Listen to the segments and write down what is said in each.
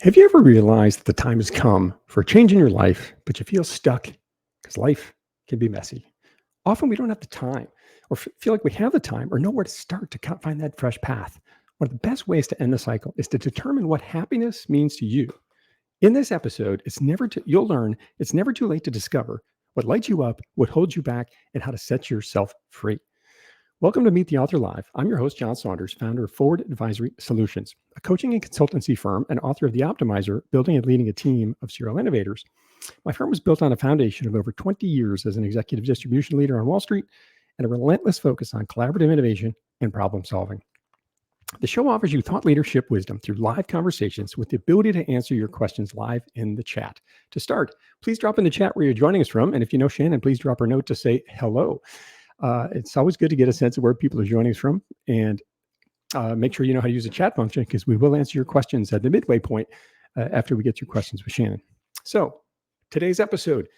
Have you ever realized that the time has come for a change in your life, but you feel stuck because life can be messy? Often we don't have the time or feel like we have the time or know where to start to find that fresh path. One of the best ways to end the cycle is to determine what happiness means to you. In this episode, you'll learn it's never too late to discover what lights you up, what holds you back, and how to set yourself free. Welcome to Meet the Author Live. I'm your host, John Saunders, founder of Forward Advisory Solutions, a coaching and consultancy firm and author of The Optimizer, building and leading a team of serial innovators. My firm was built on a foundation of over 20 years as an executive distribution leader on Wall Street and a relentless focus on collaborative innovation and problem solving. The show offers you thought leadership wisdom through live conversations with the ability to answer your questions live in the chat. To start, please drop in the chat where you're joining us from. And if you know Shannon, please drop her a note to say hello. It's always good to get a sense of where people are joining us from, and make sure you know how to use the chat function, because we will answer your questions at the midway point after we get your questions with Shannon. So today's episode,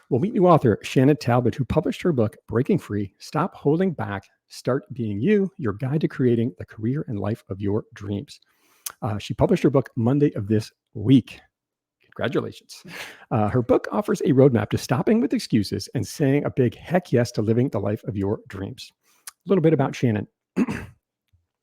we'll meet new author Shannon Talbot, who published her book, Breaking Free, Stop Holding Back, Start Being You, Your Guide to Creating the Career and Life of Your Dreams. She published her book Monday of this week. Congratulations. Her book offers a roadmap to stopping with excuses and saying a big heck yes to living the life of your dreams. A little bit about Shannon.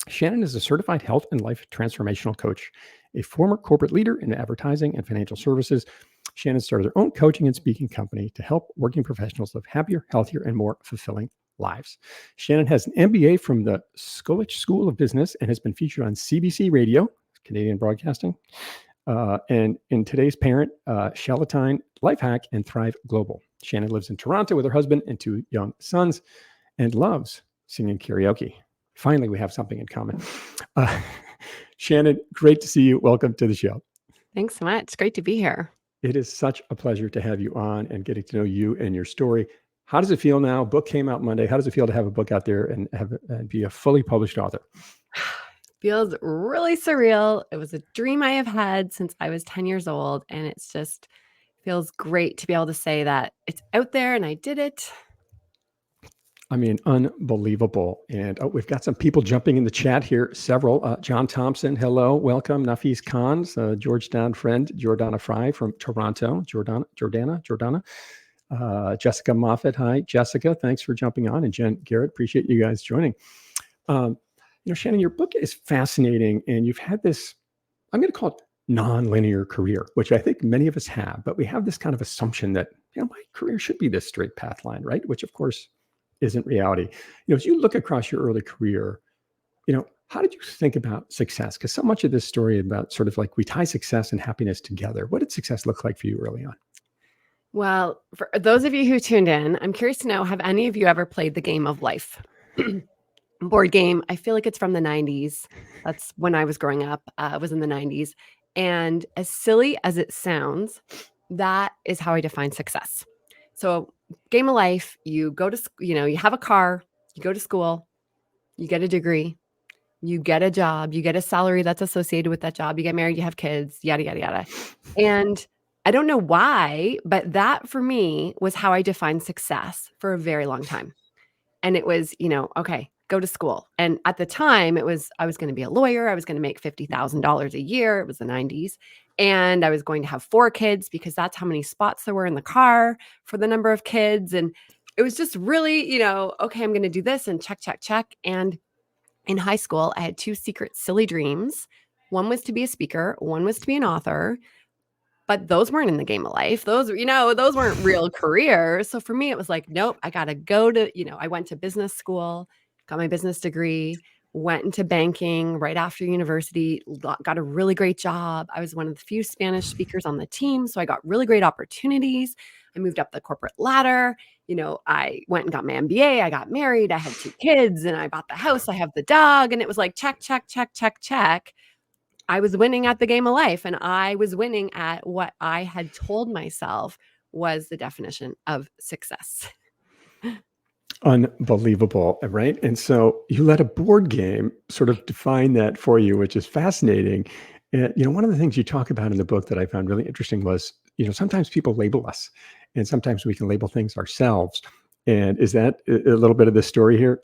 Shannon is a certified health and life transformational coach, a former corporate leader in advertising and financial services. Shannon started her own coaching and speaking company to help working professionals live happier, healthier, and more fulfilling lives. Shannon has an MBA from the Schulich School of Business and has been featured on CBC Radio, Canadian Broadcasting, and in today's parent, Shalatine, Lifehack, and Thrive Global. Shannon lives in Toronto with her husband and two young sons and loves singing karaoke. Finally, we have something in common. Shannon, great to see you. Welcome to the show. Thanks so much. Great to be here. It is such a pleasure to have you on and getting to know you and your story. How does it feel now? Book came out Monday. How does it feel to have a book out there and be a fully published author? Feels really surreal. It was a dream I have had since I was 10 years old. And it's just feels great to be able to say that it's out there and I did it. I mean, unbelievable. And we've got some people jumping in the chat here. Several. John Thompson, hello, welcome. Nafis Khan's, Georgetown friend, Jordana Fry from Toronto. Jordana. Jessica Moffat, hi. Jessica, thanks for jumping on. And Jen Garrett, appreciate you guys joining. Shannon, your book is fascinating, and you've had this, I'm going to call it non-linear career, which I think many of us have, but we have this kind of assumption that, my career should be this straight path line, right? Which of course isn't reality. As you look across your early career, how did you think about success? Because so much of this story about sort of like we tie success and happiness together. What did success look like for you early on? Well, for those of you who tuned in, I'm curious to know, have any of you ever played the game of life? Board game. I feel like it's from the 90s. That's when I was growing up. It was in the 90s. And as silly as it sounds, that is how I define success. So game of life, you go to, you have a car, you go to school, you get a degree, you get a job, you get a salary that's associated with that job, you get married, you have kids, yada, yada, yada. And I don't know why, but that for me was how I defined success for a very long time. And it was, okay, go to school. And at the time I was going to be a lawyer. I was going to make $50,000 a year. It was the 90s. And I was going to have 4 kids because that's how many spots there were in the car for the number of kids. And it was just really, okay, I'm going to do this and check. And in high school, I had 2 secret silly dreams. One was to be a speaker. One was to be an author. But those weren't in the game of life. Those weren't real careers. So for me, it was like, nope, I got to go to, I went to business school, got my business degree, went into banking right after university, got a really great job. I was one of the few Spanish speakers on the team. So I got really great opportunities. I moved up the corporate ladder. I went and got my MBA. I got married. I had 2 kids and I bought the house. I have the dog. And it was like, check. I was winning at the game of life, and I was winning at what I had told myself was the definition of success. Unbelievable, right? And so you let a board game sort of define that for you, which is fascinating. And, one of the things you talk about in the book that I found really interesting was, sometimes people label us, and sometimes we can label things ourselves. And is that a little bit of the story here?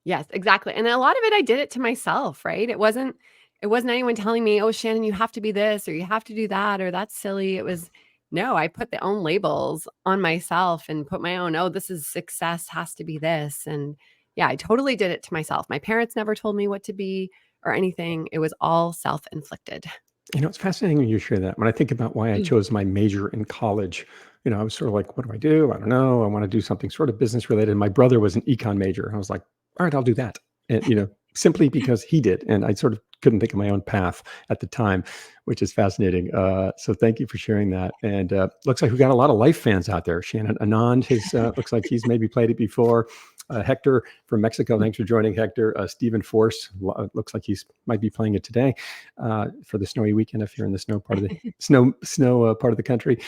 Yes, exactly. And a lot of it, I did it to myself, right? It wasn't It wasn't anyone telling me, oh, Shannon, you have to be this or you have to do that or that's silly. It was, no, I put the own labels on myself and put my own, oh, this is success has to be this. And yeah, I totally did it to myself. My parents never told me what to be or anything. It was all self-inflicted. It's fascinating when you share that. When I think about why I chose my major in college, I was sort of like, what do I do? I don't know. I want to do something sort of business related. My brother was an econ major. I was like, all right, I'll do that. And, simply because he did. And I sort of couldn't think of my own path at the time, which is fascinating. So thank you for sharing that. And looks like we got a lot of Life fans out there. Shannon Anand looks like he's maybe played it before. Hector from Mexico, thanks for joining, Hector. Stephen Force looks like he's might be playing it today for the snowy weekend if you're in the snow part of the snow part of the country.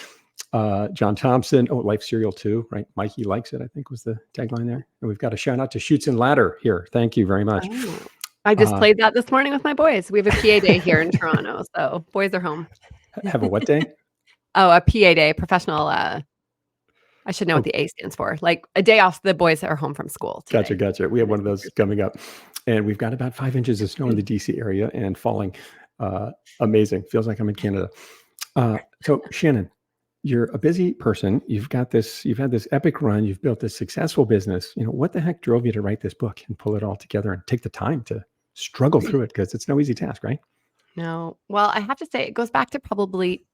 John Thompson, Life Cereal too, right? Mikey likes it, I think was the tagline there. And we've got a shout out to Shoots and Ladder here. Thank you very much. Oh, I just played that this morning with my boys. We have a PA day here in Toronto, so boys are home. Have a what day? Oh, a PA day, professional. I should know what the A stands for. Like a day off. The boys are home from school today. Gotcha. We have one of those coming up, and we've got about 5 inches of snow in the DC area and falling. Amazing. Feels like I'm in Canada. So Shannon, you're a busy person. You've had this epic run. You've built this successful business. What the heck drove you to write this book and pull it all together and take the time to struggle through it? Because it's no easy task, right? No. Well, I have to say it goes back to probably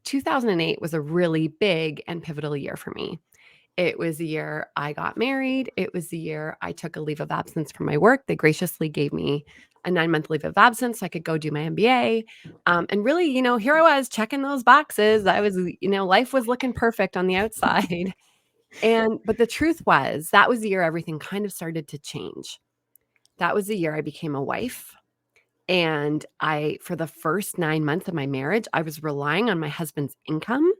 2008 was a really big and pivotal year for me. It was the year I got married. It was the year I took a leave of absence from my work. They graciously gave me a 9-month leave of absence so I could go do my MBA. And really, here I was checking those boxes. I was, life was looking perfect on the outside. But the truth was that was the year everything kind of started to change. That was the year I became a wife. And for the first 9 months of my marriage, I was relying on my husband's income,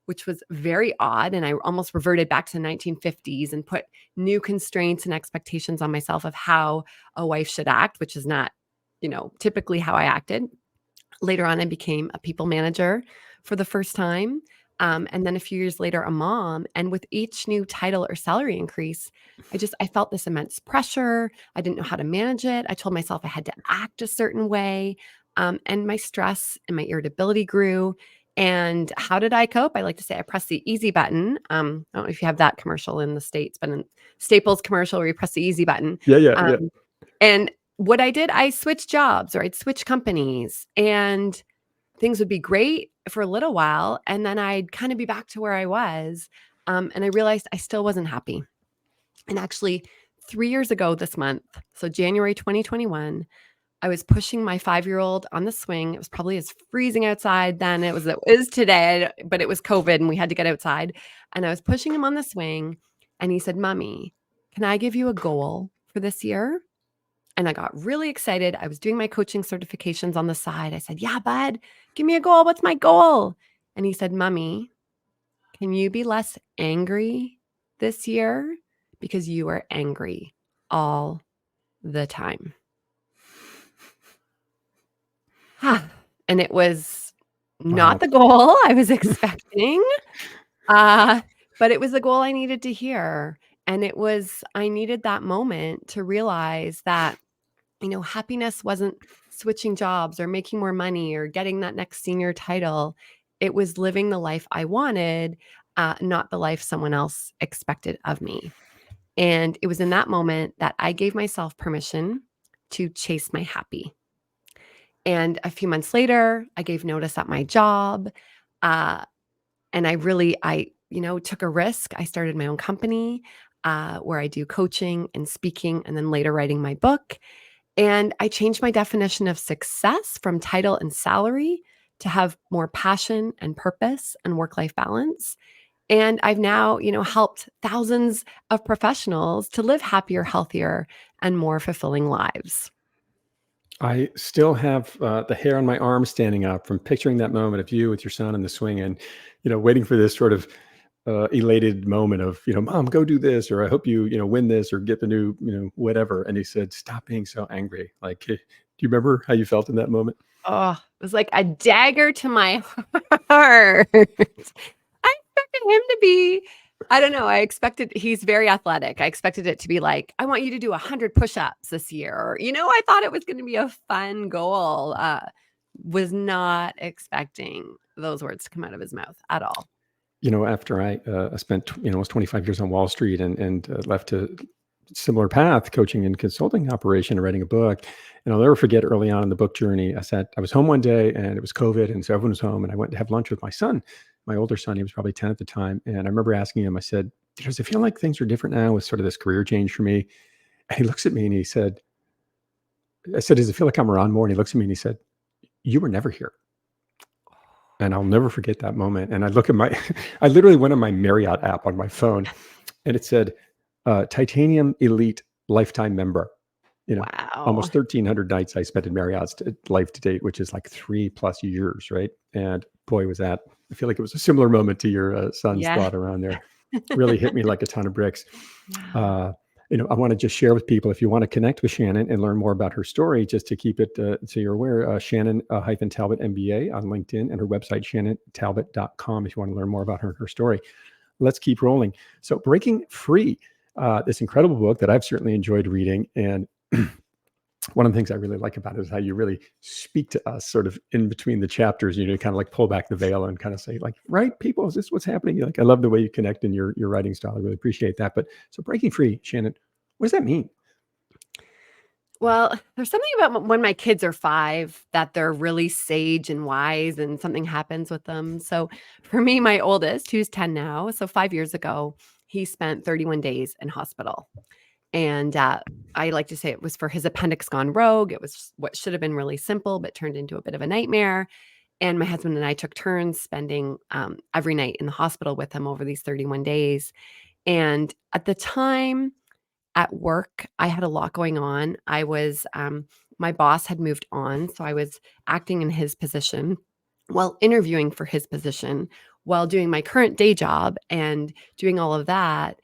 which was very odd. And I almost reverted back to the 1950s and put new constraints and expectations on myself of how a wife should act, which is not, typically how I acted. Later on, I became a people manager for the first time. And then a few years later, a mom. And with each new title or salary increase, I felt this immense pressure. I didn't know how to manage it. I told myself I had to act a certain way. And my stress and my irritability grew. And how did I cope? I like to say I pressed the easy button. I don't know if you have that commercial in the States, but in Staples commercial where you press the easy button. Yeah. And what I did, I switched jobs or I'd switch companies and things would be great for a little while. And then I'd kind of be back to where I was. And I realized I still wasn't happy. And actually 3 years ago this month, so January 2021, I was pushing my 5-year-old on the swing. It was probably as freezing outside then it is today, but it was COVID and we had to get outside. And I was pushing him on the swing and he said, "Mommy, can I give you a goal for this year?" And I got really excited. I was doing my coaching certifications on the side. I said, "Yeah, bud, give me a goal. What's my goal?" And he said, "Mommy, can you be less angry this year? Because you are angry all the time." And it was not the goal I was expecting, but it was the goal I needed to hear. And I needed that moment to realize that, happiness wasn't switching jobs or making more money or getting that next senior title. It was living the life I wanted, not the life someone else expected of me. And it was in that moment that I gave myself permission to chase my happy. And a few months later, I gave notice at my job. And I took a risk. I started my own company where I do coaching and speaking and then later writing my book. And I changed my definition of success from title and salary to have more passion and purpose and work-life balance. And I've now, helped thousands of professionals to live happier, healthier, and more fulfilling lives. I still have the hair on my arm standing up from picturing that moment of you with your son in the swing and, waiting for this sort of elated moment of, "Mom, go do this," or "I hope you, win this or get the new, whatever." And he said, "Stop being so angry." Like, do you remember how you felt in that moment? Oh, it was like a dagger to my heart. I expected him to be I don't know. He's very athletic. I expected it to be like, I want you to do 100 push-ups this year. Or, I thought it was going to be a fun goal. Was not expecting those words to come out of his mouth at all. After I spent, was 25 years on Wall Street and left a similar path, coaching and consulting operation and writing a book. And I'll never forget early on in the book journey, I was home one day and it was COVID. And so everyone was home and I went to have lunch with my son, my older son. He was probably 10 at the time. And I remember asking him, I said, does it feel like things are different now with sort of this career change for me? And he looks at me and I said, does it feel like I'm around more? And he looks at me and he said, you were never here. And I'll never forget that moment. And I I literally went on my Marriott app on my phone and it said, Titanium Elite Lifetime Member. Wow. Almost 1,300 nights I spent in Marriott's life to date, which is like 3+ years, right? And boy, I feel like it was a similar moment to your son's thought around there. Really hit me like a ton of bricks. I want to just share with people, if you want to connect with Shannon and learn more about her story, just to keep it so you're aware, Shannon-Talbot MBA on LinkedIn and her website, shannontalbot.com, if you want to learn more about her story. Let's keep rolling. So Breaking Free, this incredible book that I've certainly enjoyed reading. And one of the things I really like about it is how you really speak to us sort of in between the chapters, kind of like pull back the veil and kind of say like, right, people, is this what's happening? I love the way you connect in your writing style. I really appreciate that. But so Breaking Free, Shannon, what does that mean? Well, there's something about when my kids are 5 that they're really sage and wise and something happens with them. So for me, my oldest, who's 10 now, so 5 years ago, he spent 31 days in hospital. And I like to say it was for his appendix gone rogue. It was what should have been really simple, but turned into a bit of a nightmare. And my husband and I took turns spending every night in the hospital with him over these 31 days. And at the time at work, I had a lot going on. My boss had moved on. So I was acting in his position while interviewing for his position, while doing my current day job and doing all of that.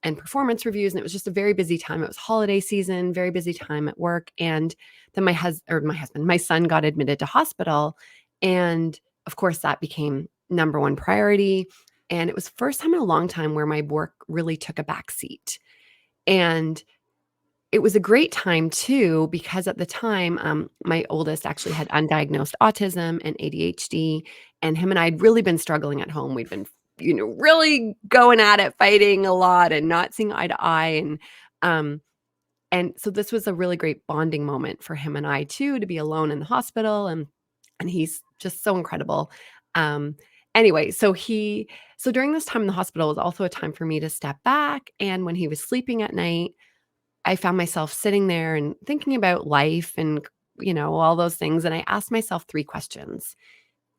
And performance reviews. And it was just a very busy time. It was holiday season, very busy time at work. And then my son got admitted to hospital. And of course, that became number one priority. And it was the first time in a long time where my work really took a back seat. And it was a great time too, because at the time, my oldest actually had undiagnosed autism and ADHD, and him and I had really been struggling at home. We'd been really going at it, fighting a lot and not seeing eye to eye. And so this was a really great bonding moment for him and I too, to be alone in the hospital. And he's just so incredible. Anyway, so during this time in the hospital was also a time for me to step back. And when he was sleeping at night, I found myself sitting there and thinking about life and, all those things. And I asked myself 3 questions.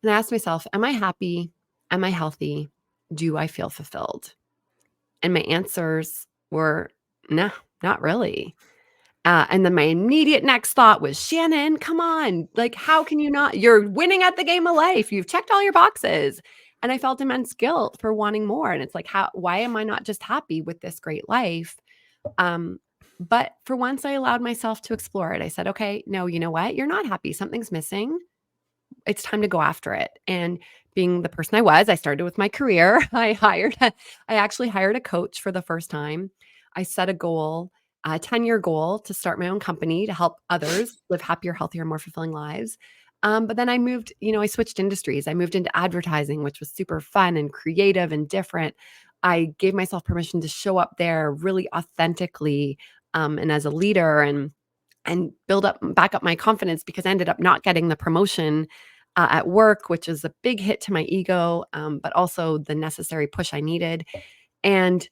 And I asked myself, am I happy? Am I healthy? Do I feel fulfilled? And my answers were, no, not really. And then my immediate next thought was, Shannon, come on. Like, how can you not? You're winning at the game of life. You've checked all your boxes. And I felt immense guilt for wanting more. And it's like, why am I not just happy with this great life? But for once, I allowed myself to explore it. I said, okay, no, you know what? You're not happy. Something's missing. It's time to go after it. And being the person I was, I started with my career. I actually hired a coach for the first time. I set a goal, a 10-year goal, to start my own company to help others live happier, healthier, more fulfilling lives. But then I moved, I switched industries. I moved into advertising, which was super fun and creative and different. I gave myself permission to show up there really authentically, and as a leader, and back up my confidence, because I ended up not getting the promotion at work, which is a big hit to my ego, but also the necessary push I needed. And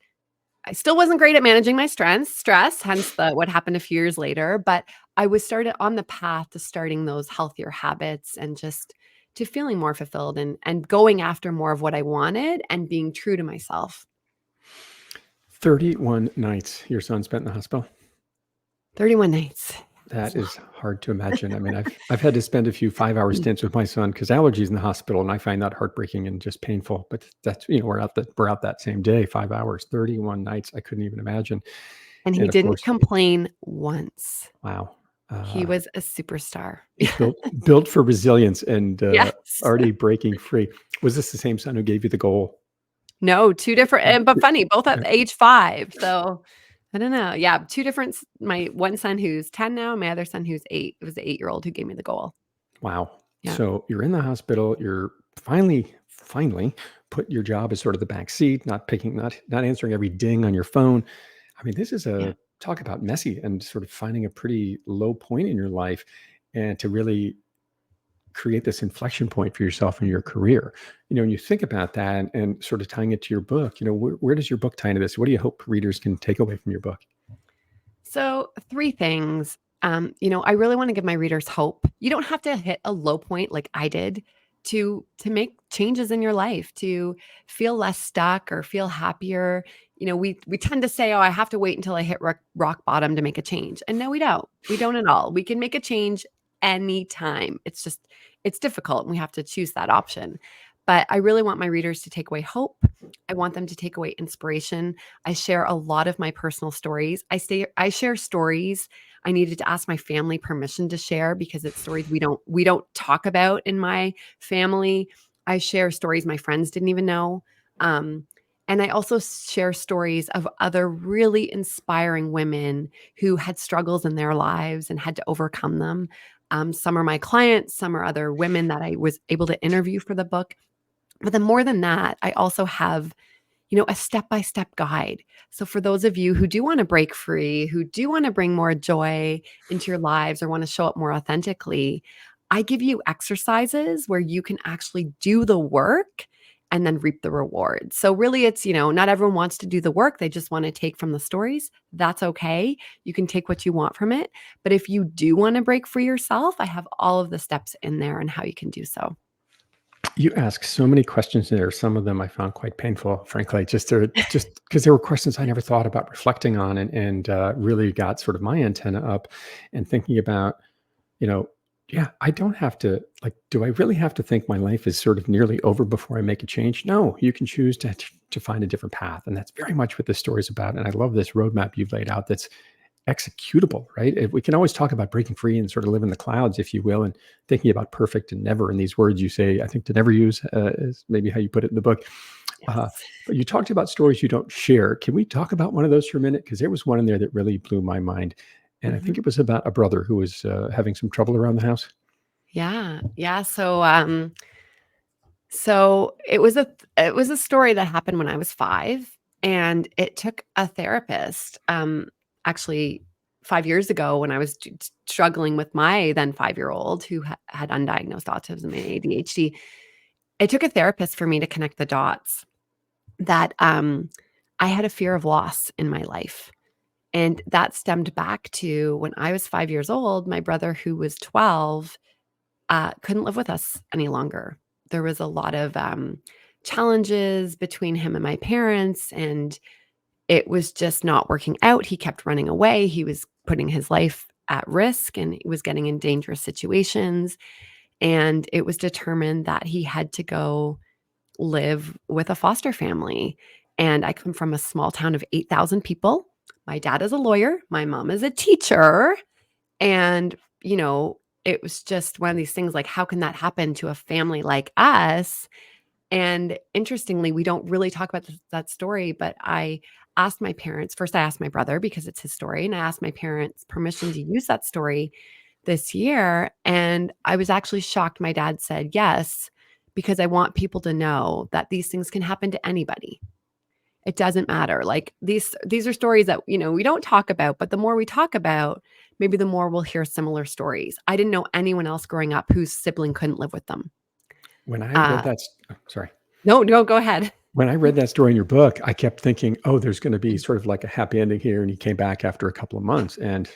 I still wasn't great at managing my stress, hence what happened a few years later. But I was started on the path to starting those healthier habits and just to feeling more fulfilled and going after more of what I wanted and being true to myself. 31 nights your son spent in the hospital? 31 nights. That is hard to imagine. I mean, I've had to spend a few 5-hour stints with my son because allergies in the hospital, and I find that heartbreaking and just painful. But that's, we're out that same day, 5 hours, 31 nights. I couldn't even imagine. And he didn't complain once. Wow. He was a superstar. built for resilience and Yes. already breaking free. Was this the same son who gave you the goal? No, 2 different but funny, both at Yeah. age 5, so I don't know. Yeah, 2 different s my one son who's 10 now, my other son who's 8. It was the 8-year-old who gave me the goal. Wow. Yeah. So you're in the hospital. You're finally put your job as sort of the back seat, not answering every ding on your phone. I mean, this is Yeah. a talk about messy and sort of finding a pretty low point in your life, and to really create this inflection point for yourself in your career. When you think about that and sort of tying it to your book, where does your book tie into this? What do you hope readers can take away from your book? So, 3 things. I really wanna give my readers hope. You don't have to hit a low point like I did to make changes in your life, to feel less stuck or feel happier. We tend to say, "Oh, I have to wait until I hit rock bottom to make a change." And no, we don't. We don't at all. We can make a change anytime. It's difficult, and we have to choose that option. But I really want my readers to take away hope. I want them to take away inspiration. I share a lot of my personal stories. I share stories I needed to ask my family permission to share because it's stories we don't talk about in my family. I share stories my friends didn't even know. Um, and I also share stories of other really inspiring women who had struggles in their lives and had to overcome them. Some are my clients, some are other women that I was able to interview for the book. But then more than that, I also have a step-by-step guide. So for those of you who do wanna break free, who do wanna bring more joy into your lives or wanna show up more authentically, I give you exercises where you can actually do the work and then reap the reward. So really it's not everyone wants to do the work, they just wanna take from the stories. That's okay. You can take what you want from it. But if you do wanna break free yourself, I have all of the steps in there and how you can do so. You ask so many questions there. Some of them I found quite painful, frankly, just because there were questions I never thought about reflecting on, and really got sort of my antenna up and thinking about, you know, yeah, I don't have to like, do I really have to think my life is sort of nearly over before I make a change? No, you can choose to find a different path. And that's very much what this story is about. And I love this roadmap you've laid out that's executable, right? We can always talk about breaking free and sort of live in the clouds, if you will, and thinking about perfect and never. And these words you say, I think, to never use, is maybe how you put it in the book. Uh, Yes. but you talked about stories you don't share. Can we talk about one of those for a minute? Because there was one in there that really blew my mind. And I think Mhm. it was about a brother who was having some trouble around the house. Yeah. Yeah. So it was a story that happened when I was 5, and it took a therapist, actually 5 years ago when I was struggling with my then 5-year-old who had undiagnosed autism and ADHD. It took a therapist for me to connect the dots that, I had a fear of loss in my life, and that stemmed back to when I was 5 years old, my brother who was 12 couldn't live with us any longer. There was a lot of challenges between him and my parents, and it was just not working out. He kept running away. He was putting his life at risk and he was getting in dangerous situations. And it was determined that he had to go live with a foster family. And I come from a small town of 8,000 people. My dad is a lawyer, my mom is a teacher. And, you know, it was just one of these things like, how can that happen to a family like us? And interestingly, we don't really talk about that story, but I asked my parents first, I asked my brother because it's his story, and I asked my parents permission to use that story this year. And I was actually shocked. My dad said yes, because I want people to know that these things can happen to anybody. It doesn't matter. Like these are stories that we don't talk about, but the more we talk about, maybe the more we'll hear similar stories. I didn't know anyone else growing up whose sibling couldn't live with them. When I read Uh, that, sorry. no, no, go ahead. When I read that story in your book, I kept thinking, oh, there's going to be sort of like a happy ending here. And he came back after a couple of months. And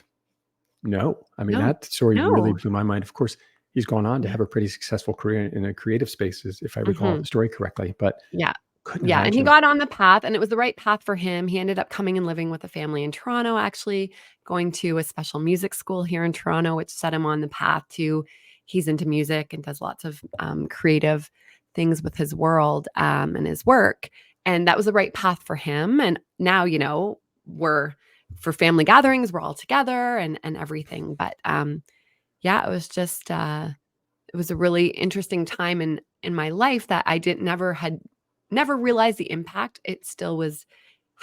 no, I mean, No, that story really no. blew my mind. Of course, he's gone on to Yeah. have a pretty successful career in a creative spaces, if I recall the Mhm. story correctly, but Yeah. couldn't Yeah, and he imagine. got on the path, and it was the right path for him. He ended up coming and living with a family in Toronto, actually, going to a special music school here in Toronto, which set him on the path to he's into music and does lots of, creative things with his world, and his work, and that was the right path for him, and now we're for family gatherings, we're all together and everything, but, yeah, it was a really interesting time in my life that I didn't never had never realized the impact it still was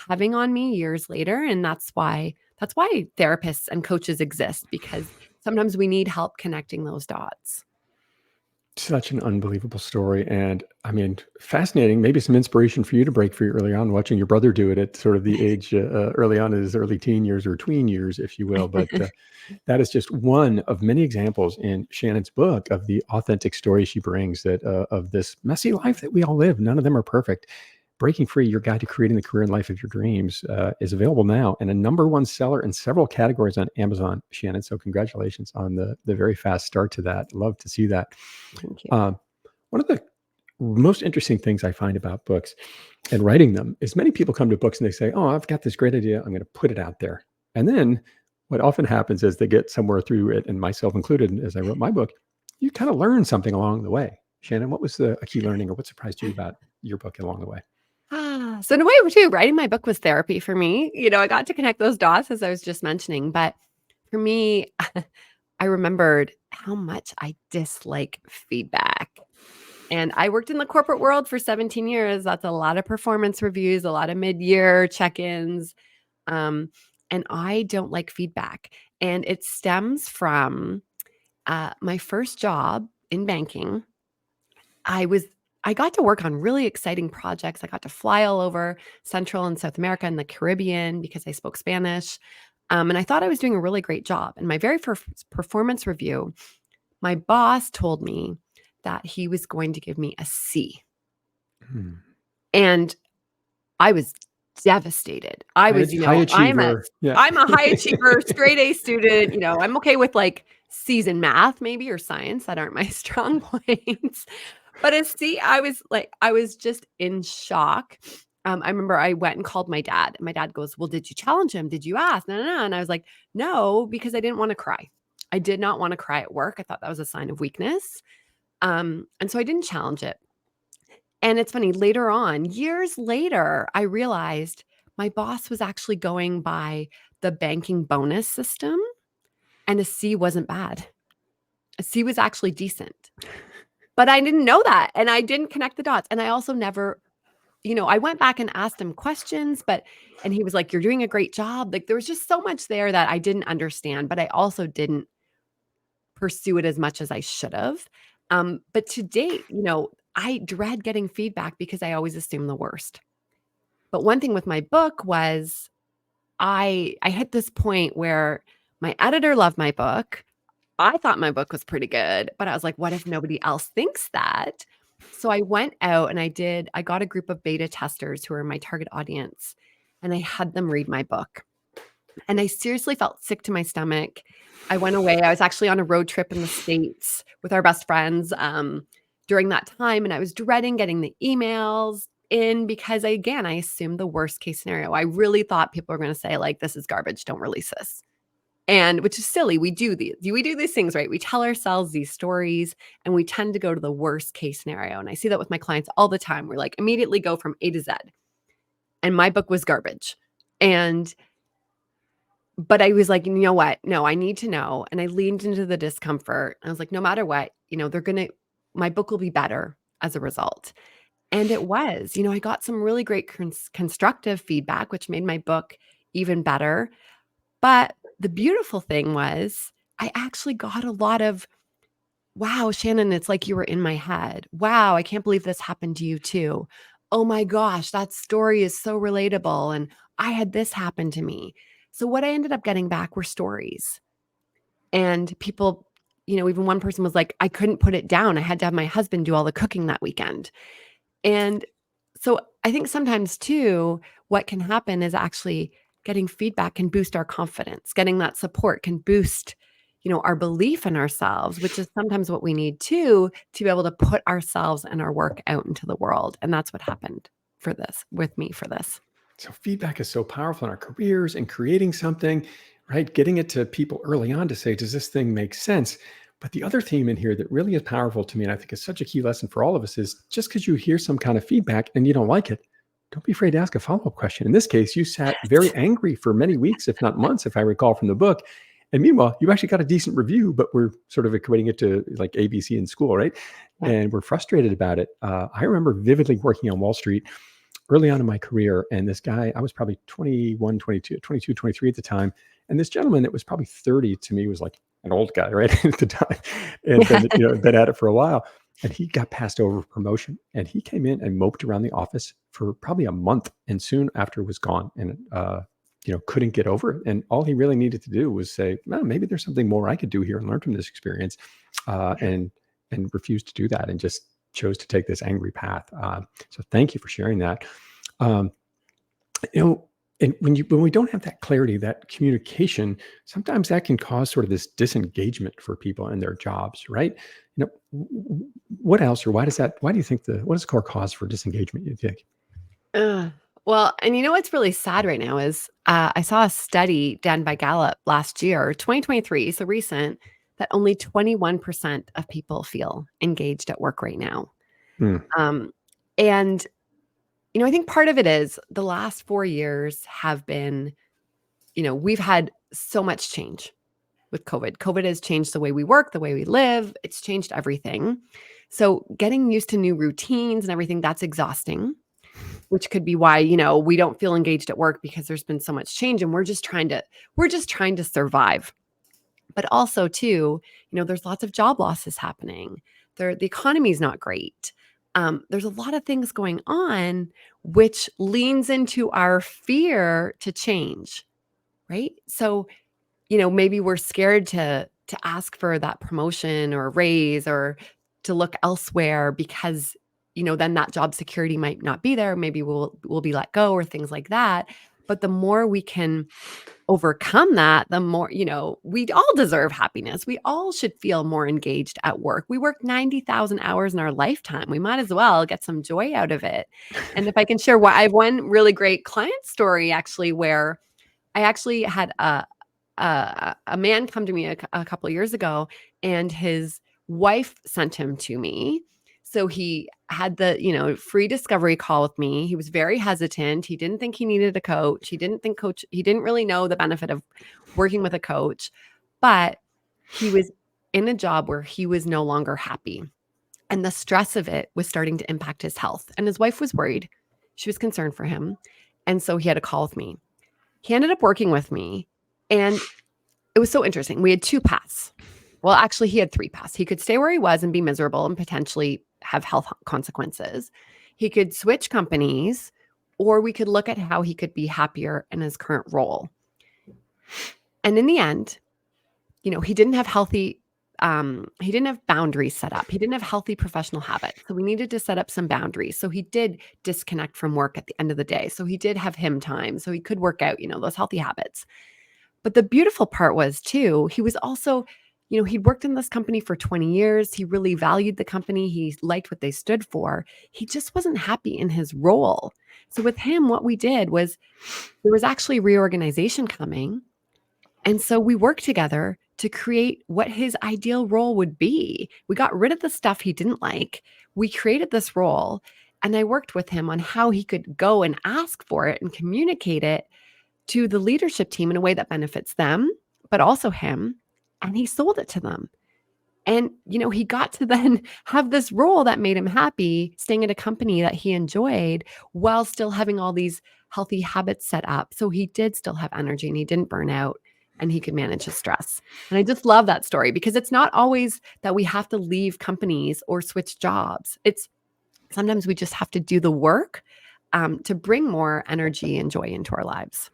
having on me years later. And that's why therapists and coaches exist, because sometimes we need help connecting those dots. Such an unbelievable story. And I mean, fascinating. Maybe some inspiration for you to break free early on, watching your brother do it at sort of the age early on in his early teen years or tween years, if you will. But that is just one of many examples in Shannon's book of the authentic story she brings that of this messy life that we all live. None of them are perfect. Breaking Free, your guide to creating the career and life of your dreams, is available now and a #1 seller in several categories on Amazon, Shannon. So congratulations on the very fast start to that. Love to see that. Thank you. One of the most interesting things I find about books and writing them is many people come to books and they say, oh, I've got this great idea. I'm going to put it out there. And then what often happens is they get somewhere through it, and myself included, as I wrote my book, you kind of learn something along the way. Shannon, what was a key learning, or what surprised you about your book along the way? So in a way, too, writing my book was therapy for me. I got to connect those dots, as I was just mentioning. But for me, I remembered how much I dislike feedback. And I worked in the corporate world for 17 years. That's a lot of performance reviews, a lot of mid-year check-ins. And I don't like feedback. And it stems from my first job in banking. I got to work on really exciting projects. I got to fly all over Central and South America and the Caribbean because I spoke Spanish. And I thought I was doing a really great job. And my very first performance review, my boss told me that he was going to give me a C. Hmm. And I was devastated. I was, High achiever. I'm a high achiever, straight A student. I'm okay with like C's in math, maybe, or science. That aren't my strong points. But a C, I was just in shock. I remember I went and called my dad. And my dad goes, well, did you challenge him? Did you ask? No, no, no. And I was like, no, because I didn't want to cry. I did not want to cry at work. I thought that was a sign of weakness. And so I didn't challenge it. And it's funny, later on, years later, I realized my boss was actually going by the banking bonus system, and a C wasn't bad. A C was actually decent. But I didn't know that, and I didn't connect the dots. And I also never, I went back and asked him questions, and he was like, you're doing a great job. Like, there was just so much there that I didn't understand, but I also didn't pursue it as much as I should have. But to date, I dread getting feedback because I always assume the worst. But one thing with my book was I hit this point where my editor loved my book. I thought my book was pretty good, but I was like, what if nobody else thinks that? So I went out and I got a group of beta testers who are my target audience, and I had them read my book. And I seriously felt sick to my stomach. I went away. I was actually on a road trip in the States with our best friends during that time. And I was dreading getting the emails in because, again, I assumed the worst case scenario. I really thought people were going to say, like, this is garbage. Don't release this. And which is silly. We do these things, right? We tell ourselves these stories and we tend to go to the worst case scenario. And I see that with my clients all the time. We're like, immediately go from A to Z. And my book was garbage. But I was like, you know what? No, I need to know. And I leaned into the discomfort. I was like, no matter what, my book will be better as a result. And it was, I got some really great constructive feedback, which made my book even better. But the beautiful thing was I actually got a lot of, wow, Shannon, it's like you were in my head. Wow, I can't believe this happened to you too. Oh my gosh, that story is so relatable. And I had this happen to me. So what I ended up getting back were stories. And people, even one person was like, I couldn't put it down. I had to have my husband do all the cooking that weekend. And so I think sometimes too, what can happen is actually getting feedback can boost our confidence. Getting that support can boost, our belief in ourselves, which is sometimes what we need to be able to put ourselves and our work out into the world. And that's what happened with me for this. So feedback is so powerful in our careers and creating something, right? Getting it to people early on to say, does this thing make sense? But the other theme in here that really is powerful to me, and I think is such a key lesson for all of us, is just because you hear some kind of feedback and you don't like it, don't be afraid to ask a follow-up question. In this case, you sat very angry for many weeks, if not months, if I recall from the book. And meanwhile, you actually got a decent review, but we're sort of equating it to like ABC in school, right? Yeah. And we're frustrated about it. I remember vividly working on Wall Street early on in my career. And this guy, I was probably 21, 22, 22, 23 at the time. And this gentleman that was probably 30 to me was like an old guy, right? At the time. And been at it for a while. And he got passed over for promotion, and he came in and moped around the office for probably a month, and soon after was gone, and couldn't get over it. And all he really needed to do was say, well, maybe there's something more I could do here and learn from this experience, and refused to do that, and just chose to take this angry path. So thank you for sharing that. And when we don't have that clarity, that communication, sometimes that can cause sort of this disengagement for people in their jobs, right? What else, or why do you think what is the core cause for disengagement, you think? Well, and what's really sad right now is I saw a study done by Gallup last year, 2023, so recent, that only 21% of people feel engaged at work right now. And I think part of it is the last 4 years have been, we've had so much change with COVID. COVID has changed the way we work, the way we live. It's changed everything. So getting used to new routines and everything, that's exhausting, which could be why, we don't feel engaged at work, because there's been so much change and we're just trying to survive. But also too, there's lots of job losses happening. The economy is not great. There's a lot of things going on, which leans into our fear to change, right? So, maybe we're scared to ask for that promotion or a raise, or to look elsewhere, because, then that job security might not be there. Maybe we'll be let go, or things like that. But the more we can overcome that, the more, we all deserve happiness. We all should feel more engaged at work. We work 90,000 hours in our lifetime. We might as well get some joy out of it. And if I can share, I have one really great client story, actually, where I actually had a man come to me a couple of years ago, and his wife sent him to me. So he had the, free discovery call with me. He was very hesitant. He didn't think he needed a coach. He didn't really know the benefit of working with a coach, but he was in a job where he was no longer happy. And the stress of it was starting to impact his health. And his wife was worried. She was concerned for him. And so he had a call with me. He ended up working with me, and it was so interesting. We had 2 paths. Well, actually, he had 3 paths. He could stay where he was and be miserable and potentially have health consequences. He could switch companies, or we could look at how he could be happier in his current role. And in the end, he didn't have boundaries set up. He didn't have healthy professional habits. So we needed to set up some boundaries. So he did disconnect from work at the end of the day. So he did have him time. So he could work out, those healthy habits. But the beautiful part was too, he was also, he'd worked in this company for 20 years. He really valued the company. He liked what they stood for. He just wasn't happy in his role. So with him, what we did was, there was actually reorganization coming. And so we worked together to create what his ideal role would be. We got rid of the stuff he didn't like. We created this role, and I worked with him on how he could go and ask for it and communicate it to the leadership team in a way that benefits them, but also him. And he sold it to them. And, he got to then have this role that made him happy, staying at a company that he enjoyed, while still having all these healthy habits set up. So he did still have energy, and he didn't burn out, and he could manage his stress. And I just love that story, because it's not always that we have to leave companies or switch jobs. It's sometimes we just have to do the work to bring more energy and joy into our lives.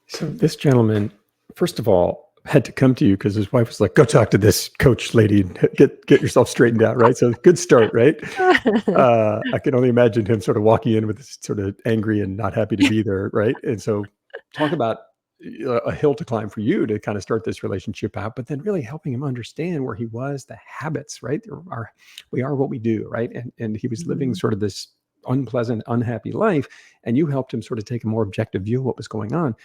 So this gentleman, first of all, had to come to you because his wife was like, go talk to this coach lady and get yourself straightened out, right? So good start, right? I can only imagine him sort of walking in with this sort of angry and not happy to be there, right? And so talk about a hill to climb for you to kind of start this relationship out, but then really helping him understand where he was, the habits, right? We are what we do, right? And he was living sort of this unpleasant, unhappy life, and you helped him sort of take a more objective view of what was going on.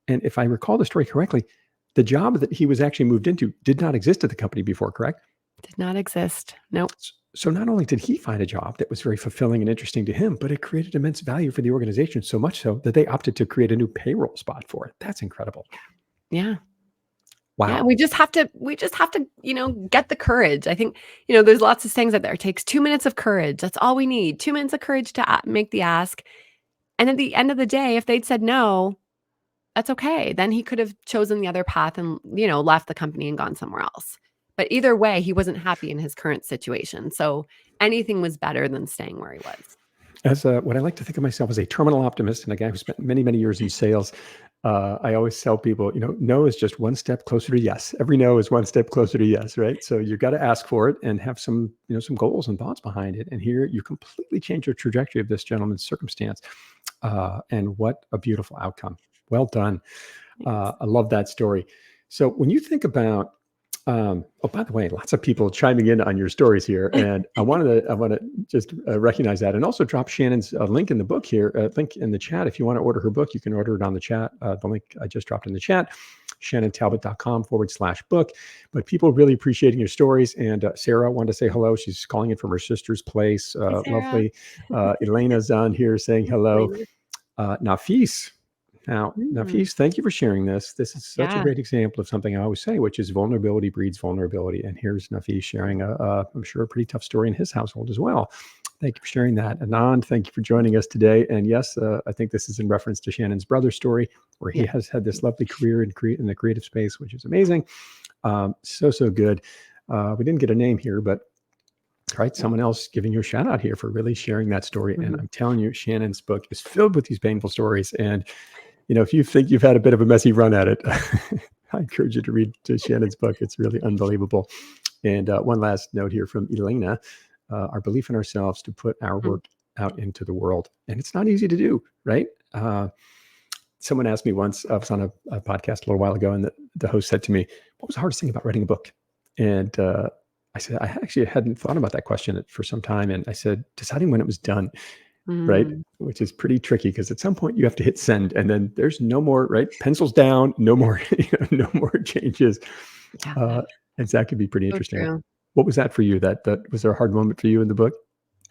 And if I recall the story correctly, the job that he was actually moved into did not exist at the company before, correct? Did not exist. Nope. So not only did he find a job that was very fulfilling and interesting to him, but it created immense value for the organization, so much so that they opted to create a new payroll spot for it. That's incredible. Yeah. Yeah, Wow. we just have to, get the courage. I think, there's lots of sayings out there. It takes 2 minutes of courage. That's all we need. 2 minutes of courage to make the ask. And at the end of the day, if they'd said no, that's okay. Then he could have chosen the other path and, left the company and gone somewhere else. But either way, he wasn't happy in his current situation. So anything was better than staying where he was. As what I like to think of myself as a terminal optimist and a guy who spent many, many years in sales, I always tell people, no is just one step closer to yes. Every no is one step closer to yes, right? So you got to ask for it and have some, some goals and thoughts behind it. And here you completely change the trajectory of this gentleman's circumstance. And what a beautiful outcome. Well done. I love that story. So when you think about, by the way, lots of people chiming in on your stories here, and I want to just recognize that, and also drop Shannon's link in the book here, link in the chat. If you want to order her book, you can order it on the chat. The link I just dropped in the chat, shannontalbot.com/book. But people really appreciating your stories. And Sarah wanted to say hello. She's calling in from her sister's place. Lovely. Elena's on here saying hello. Nafis. Now, Nafis, thank you for sharing this. This is such a great example of something I always say, which is vulnerability breeds vulnerability. And here's Nafis sharing, I'm sure, a pretty tough story in his household as well. Thank you for sharing that. Anand, thank you for joining us today. And yes, I think this is in reference to Shannon's brother's story, where he has had this lovely career in the creative space, which is amazing. So good. We didn't get a name here, but right, someone else giving you a shout out here for really sharing that story. And I'm telling you, Shannon's book is filled with these painful stories. And if you think you've had a bit of a messy run at it, I encourage you to read Shannon's book. It's really unbelievable. And one last note here from Elena, our belief in ourselves to put our work out into the world. And it's not easy to do, right? Someone asked me once, I was on a podcast a little while ago, and the host said to me, what was the hardest thing about writing a book? And I said, I actually hadn't thought about that question for some time. And I said, deciding when it was done. Right. Which is pretty tricky because at some point you have to hit send and then there's no more, right? Pencils down, no more, no more changes. And that could be pretty interesting. True. What was that for you? That was there a hard moment for you in the book?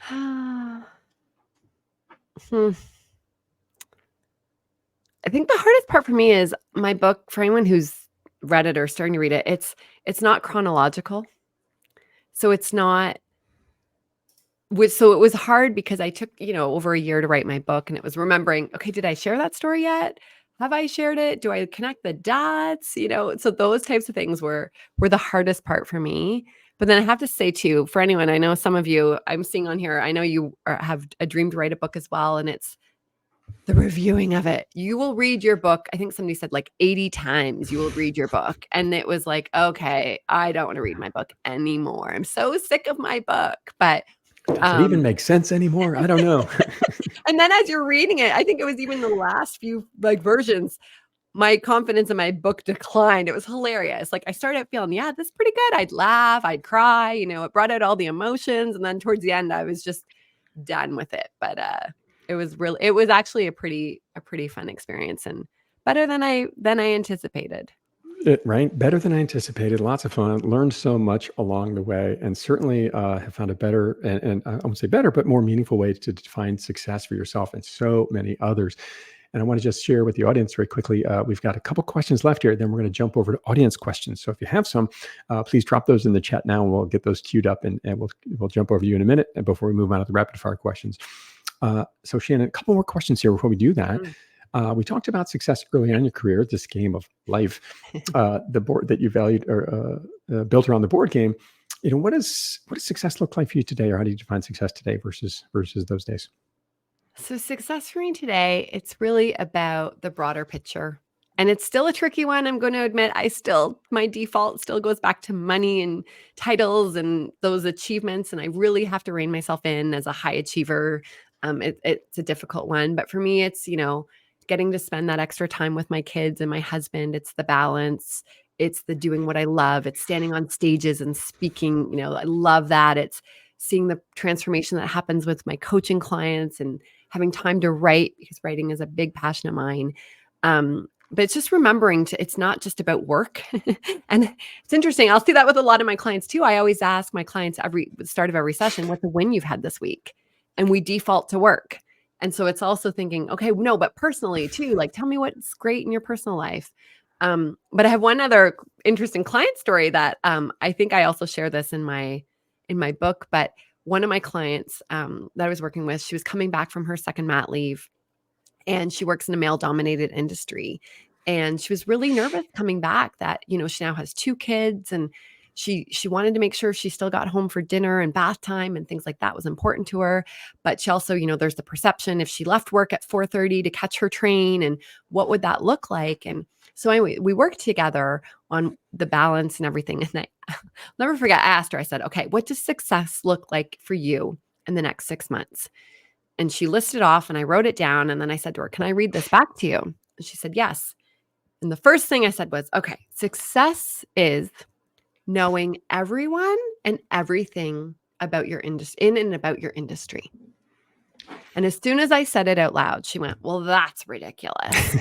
I think the hardest part for me is my book, for anyone who's read it or starting to read it, it's not chronological. So it's not. So it was hard because I took, over a year to write my book, and it was remembering, okay, did I share that story yet? Have I shared it? Do I connect the dots? So those types of things were the hardest part for me. But then I have to say too, for anyone, I know some of you I'm seeing on here, I know you have a dream to write a book as well. And it's the reviewing of it. You will read your book. I think somebody said like 80 times you will read your book. And it was like, okay, I don't want to read my book anymore. I'm so sick of my book. But does it even make sense anymore? I don't know. And then as you're reading it, I think it was even the last few versions, my confidence in my book declined. It was hilarious. Like I started feeling, this is pretty good. I'd laugh, I'd cry, it brought out all the emotions. And then towards the end, I was just done with it. But it was actually a pretty fun experience and better than I anticipated. Right. Better than I anticipated. Lots of fun. Learned so much along the way, and certainly have found a better and I won't say better, but more meaningful way to define success for yourself and so many others. And I want to just share with the audience very quickly. We've got a couple questions left here. Then we're going to jump over to audience questions. So if you have some, please drop those in the chat now, and we'll get those queued up, and we'll jump over to you in a minute. And before we move on to the rapid fire questions, so Shannon, a couple more questions here before we do that. We talked about success early on in your career, this game of life, the board that you valued or built around the board game. What does success look like for you today, or how do you define success today versus those days? So success for me today, it's really about the broader picture. And it's still a tricky one. I'm going to admit, my default still goes back to money and titles and those achievements. And I really have to rein myself in as a high achiever. It's a difficult one. But for me, it's, getting to spend that extra time with my kids and my husband. It's the balance. It's the doing what I love. It's standing on stages and speaking. I love that. It's seeing the transformation that happens with my coaching clients and having time to write, because writing is a big passion of mine. But it's just remembering it's not just about work. And it's interesting. I'll see that with a lot of my clients too. I always ask my clients at the start of every session, what's the win you've had this week? And we default to work. And so it's also thinking, okay, no, but personally too, like, tell me what's great in your personal life. But I have one other interesting client story that I think I also share this in my book. But one of my clients that I was working with, she was coming back from her second mat leave, and she works in a male-dominated industry. And she was really nervous coming back that, she now has 2 kids, and she wanted to make sure she still got home for dinner and bath time and things like that was important to her. But she also, there's the perception if she left work at 4:30 to catch her train, and what would that look like? And so anyway, we worked together on the balance and everything. And I'll never forget, I asked her, I said, okay, what does success look like for you in the next 6 months? And she listed off, and I wrote it down. And then I said to her, can I read this back to you? And she said, yes. And the first thing I said was, okay, success is knowing everyone and everything about your industry, in and about your industry. And as soon as I said it out loud, she went, well, that's ridiculous.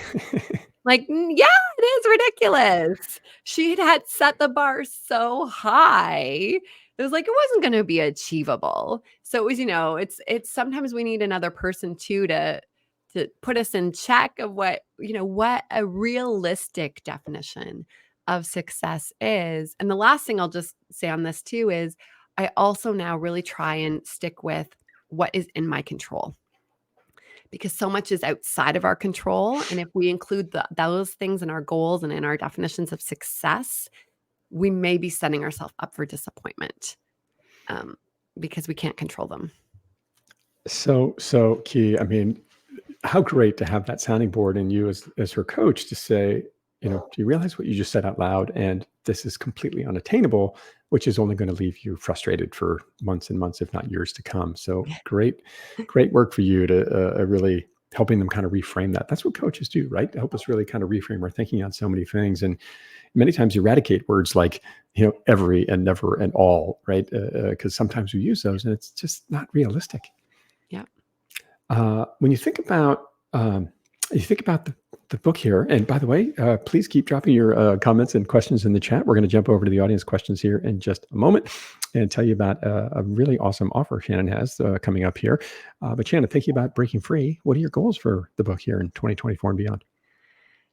Like, yeah, it is ridiculous. She had set the bar so high. It was like, it wasn't going to be achievable. So it was, it's sometimes we need another person too, to put us in check of what a realistic definition of success is. And the last thing I'll just say on this too is I also now really try and stick with what is in my control, because so much is outside of our control. And if we include those things in our goals and in our definitions of success, we may be setting ourselves up for disappointment because we can't control them. So key. I mean, how great to have that sounding board and you as her coach to say, do you realize what you just said out loud? And this is completely unattainable, which is only going to leave you frustrated for months and months, if not years to come. So great work for you to really helping them kind of reframe that. That's what coaches do, right? To help us really kind of reframe our thinking on so many things. And many times eradicate words like, every and never and all, right? Because sometimes we use those and it's just not realistic. Yeah. When you think about the book here, and by the way, please keep dropping your comments and questions in the chat. We're going to jump over to the audience questions here in just a moment and tell you about a really awesome offer Shannon has coming up here. But Shannon, thinking about breaking free, what are your goals for the book here in 2024 and beyond?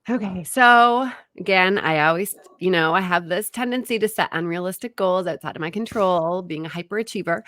Okay. So again, I always, I have this tendency to set unrealistic goals outside of my control, being a hyperachiever.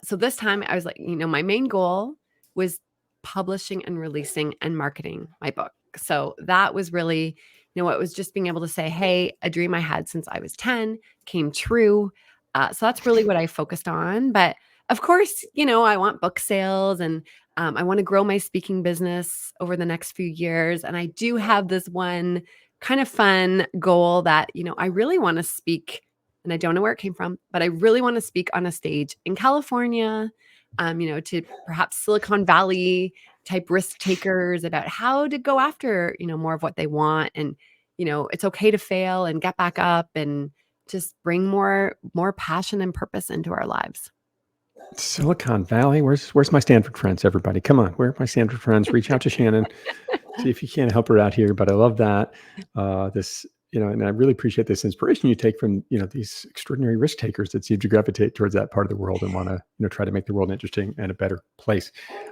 So this time I was like, my main goal was publishing and releasing and marketing my book. So that was really, it was just being able to say, hey, a dream I had since I was 10 came true. So that's really what I focused on. But of course, I want book sales, and I want to grow my speaking business over the next few years. And I do have this one kind of fun goal that, I really want to speak, and I don't know where it came from, but I really want to speak on a stage in California, to perhaps Silicon Valley type risk takers about how to go after, more of what they want. And, it's okay to fail and get back up and just bring more passion and purpose into our lives. Silicon Valley. Where's my Stanford friends, everybody? Come on. Where are my Stanford friends? Reach out to Shannon. See if you can help her out here. But I love that. And I really appreciate this inspiration you take from, these extraordinary risk takers that seem to gravitate towards that part of the world and want to, try to make the world interesting and a better place.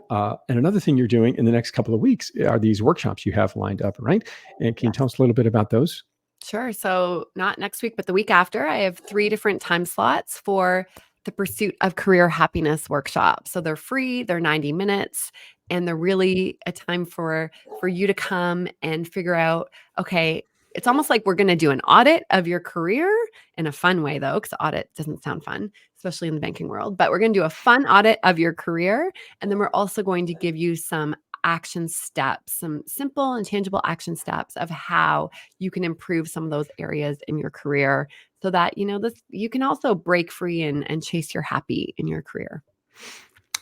And another thing you're doing in the next couple of weeks are these workshops you have lined up, right? And can you tell us a little bit about those? Sure. So not next week, but the week after, I have 3 different time slots for the Pursuit of Career Happiness workshop. So they're free, they're 90 minutes, and they're really a time for you to come and figure out, okay, it's almost like we're going to do an audit of your career in a fun way, though, because audit doesn't sound fun, especially in the banking world. But we're going to do a fun audit of your career. And then we're also going to give you some action steps, some simple and tangible action steps of how you can improve some of those areas in your career so that, you can also break free and chase your happy in your career.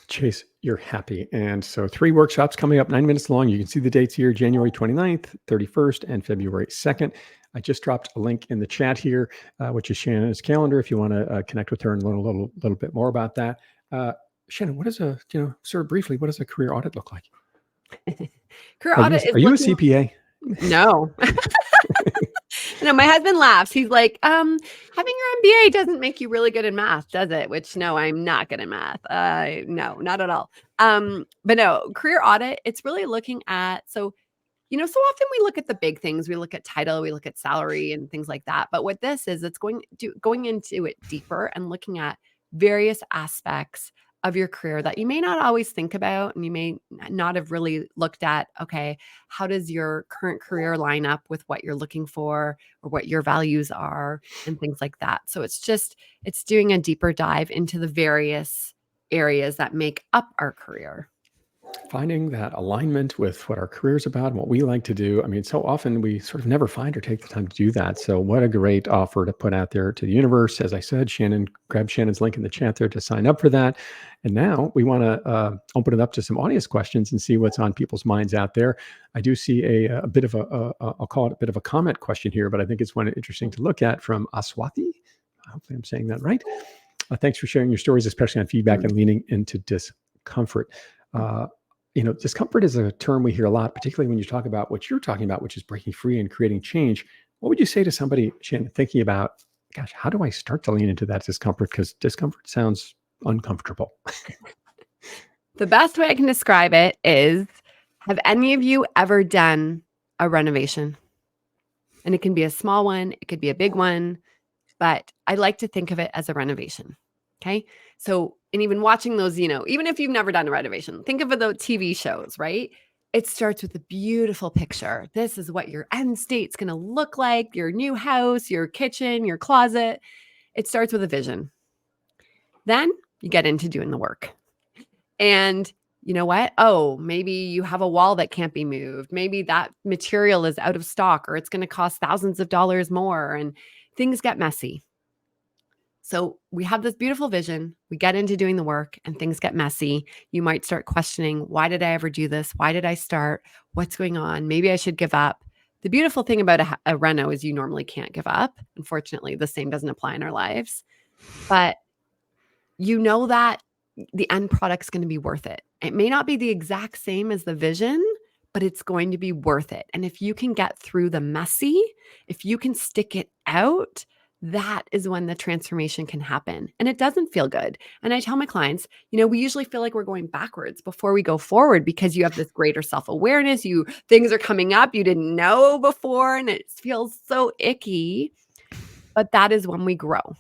Chase your happy. And so 3 workshops coming up, 9 minutes long. You can see the dates here, January 29th, 31st, and February 2nd. I just dropped a link in the chat here, which is Shannon's calendar, if you want to connect with her and learn a little bit more about that. Shannon, what is sort of briefly, what does a career audit look like? Career audit is Are you a CPA? No. No, my husband laughs. He's like, having your MBA doesn't make you really good in math, does it? Which, no, I'm not good in math. No, not at all. But no, career audit, it's really looking at, so So often we look at the big things, we look at title, we look at salary and things like that. But what this is, it's going into it deeper and looking at various aspects of your career that you may not always think about, and you may not have really looked at, okay, how does your current career line up with what you're looking for or what your values are and things like that. So it's doing a deeper dive into the various areas that make up our career. Finding that alignment with what our career's about and what we like to do. I mean, so often we sort of never find or take the time to do that. So what a great offer to put out there to the universe. As I said, Shannon, grab Shannon's link in the chat there to sign up for that. And now we want to open it up to some audience questions and see what's on people's minds out there. I do see a bit of I'll call it a bit of a comment question here, but I think it's one interesting to look at from Aswati. Hopefully I'm saying that right. Thanks for sharing your stories, especially on feedback and leaning into discomfort. Discomfort is a term we hear a lot, particularly when you talk about what you're talking about, which is breaking free and creating change. What would you say to somebody, Shannon, thinking about, gosh, how do I start to lean into that discomfort? Because discomfort sounds uncomfortable. The best way I can describe it is, have any of you ever done a renovation? And it can be a small one, it could be a big one, but I like to think of it as a renovation. Okay. So, and even watching those, even if you've never done a renovation, think of the TV shows, right? It starts with a beautiful picture. This is what your end state's going to look like, your new house, your kitchen, your closet. It starts with a vision. Then you get into doing the work. And you know what? Oh, maybe you have a wall that can't be moved. Maybe that material is out of stock, or it's going to cost thousands of dollars more, and things get messy. So we have this beautiful vision, we get into doing the work, and things get messy. You might start questioning, why did I ever do this? Why did I start? What's going on? Maybe I should give up. The beautiful thing about a reno is you normally can't give up. Unfortunately, the same doesn't apply in our lives. But you know that the end product's going to be worth it. It may not be the exact same as the vision, but it's going to be worth it. And if you can get through the messy, if you can stick it out, that is when the transformation can happen. And it doesn't feel good. And I tell my clients, we usually feel like we're going backwards before we go forward, because you have this greater self-awareness, things are coming up you didn't know before, and it feels so icky. But that is when we grow.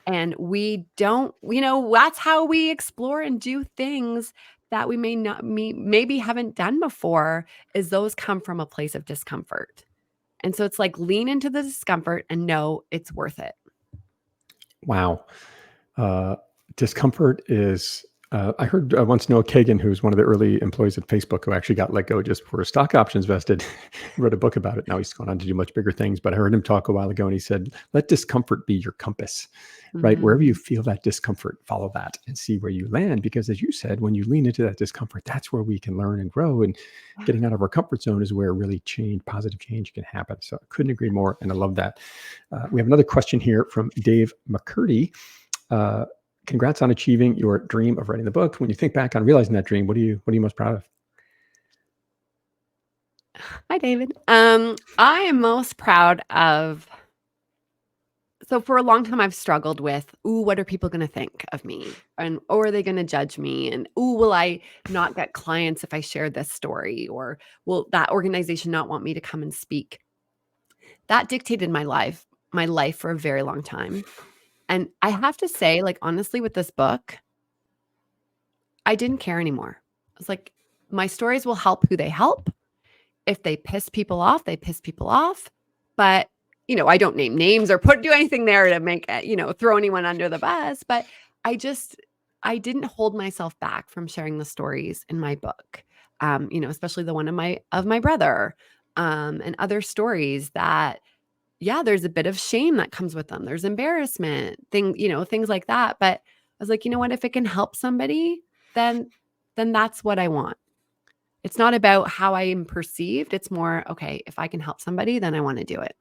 And we don't, that's how we explore and do things that we maybe haven't done before, is those come from a place of discomfort. And so it's like, lean into the discomfort and know it's worth it. Wow. Discomfort is, I heard once Noah Kagan, who's one of the early employees at Facebook, who actually got let go just before stock options vested, wrote a book about it. Now he's gone on to do much bigger things, but I heard him talk a while ago, and he said, let discomfort be your compass, right? Mhm. Wherever you feel that discomfort, follow that and see where you land. Because as you said, when you lean into that discomfort, that's where we can learn and grow. And getting out of our comfort zone is where really positive change can happen. So I couldn't agree more. And I love that. We have another question here from Dave McCurdy. Congrats on achieving your dream of writing the book. When you think back on realizing that dream, what are you most proud of? Hi, David. I am most proud of, so for a long time, I've struggled with, what are people going to think of me? Or are they going to judge me? And, will I not get clients if I share this story? Or will that organization not want me to come and speak? That dictated my life for a very long time. And I have to say, honestly, with this book, I didn't care anymore. I was like, my stories will help who they help. If they piss people off, they piss people off. But, I don't name names or do anything there to make, throw anyone under the bus. But I didn't hold myself back from sharing the stories in my book. Especially the one of my brother, and other stories that, there's a bit of shame that comes with them. There's embarrassment, things like that. But I was like, you know what? If it can help somebody, then that's what I want. It's not about how I am perceived. It's more, okay, if I can help somebody, then I want to do it.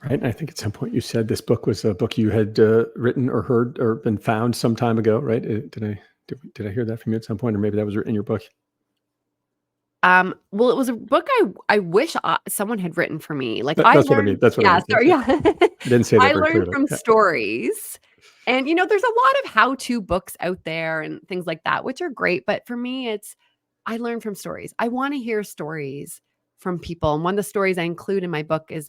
Right. And I think at some point you said this book was a book you had written or heard or been found some time ago, right? Did I hear that from you at some point, or maybe that was in your book? Well, it was a book I wish someone had written for me. That's what I mean. That's what I mean. Sorry, yeah. I didn't say that I very learned clearly. from stories. And, there's a lot of how-to books out there and things like that, which are great. But for me, it's I learn from stories. I want to hear stories from people. And one of the stories I include in my book is,